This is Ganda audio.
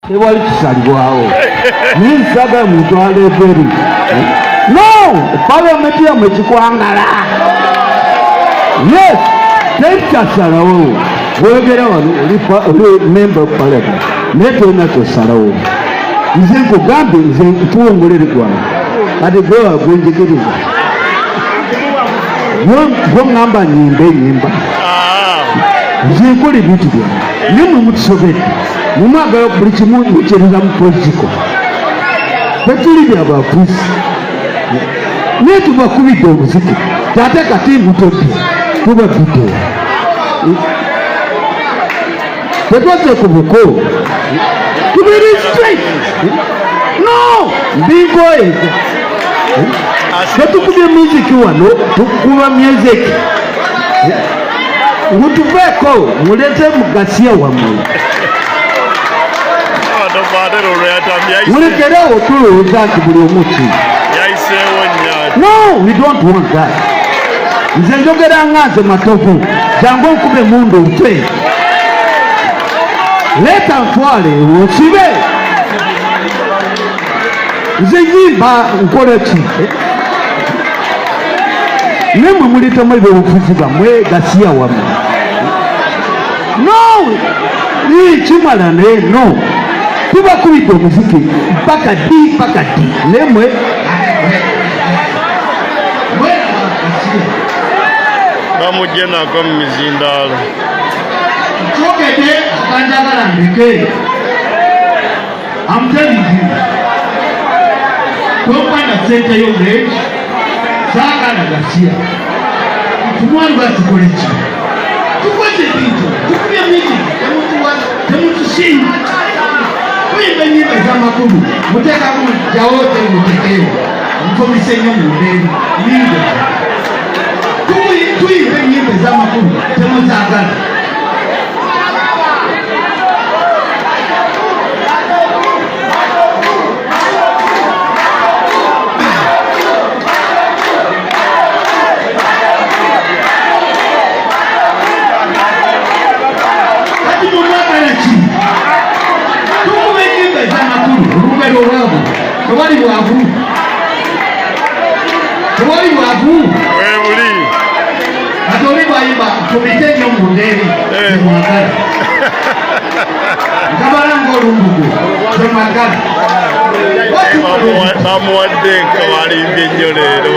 tewali kisalibwawo ninsaga mutwala eberi no palamenti yamwe kikwangala yes tekikyasalawo bwogera wano oli member of parliament naye tolina kyosalawo nze nkugambye nze ntuwongolere gwange kati gwewa gwenjigiriza gwoŋŋamba nyimba enyimba nze nkola ebintu byange naye mwe mutusobedde mumwagala buli kimu mukyeriza mu politiko tetuli byabapuisi naye tubakubidde obuzike ate kati mutodde tubabidde tetwazze ku buko tubiri straight no mbingoyeza tetukubye muziki wano tukuba myezeki ngutuveeko mulete mugasiya wammwe mulekerewo tulowooza nti buli omuki no we don't want that nze njogera nga nze Matovu jangu nkube mundu nfe leeta ntwale osibe nze nyimba nkola ki nemwe mulitemu ebyobufuzi bwammwe gasiya wammwe no kimala naye no tubakubidde omuziki mpaka ddi nemwe bamujje nako mu mizindaalo kyogedde akanjagala ndeke amutebizi topanda sente y'obuleeki saagala gasiya tumwali batukole ki tukoze bintu tukubye miti temutusinga kuyimba ennyimba ez'amakulu muteekamu jawote mutekeyo mukomise nnyo mundeeri ningo tuyimba ennyimba ez'amakulu temuzaagala tewali bwavu webuli ate oli bwayimba tubite nnyo mu ndeeri temwagala nkabalanga olumbugu temwagala bamuwadde nka balimbye nnyo leero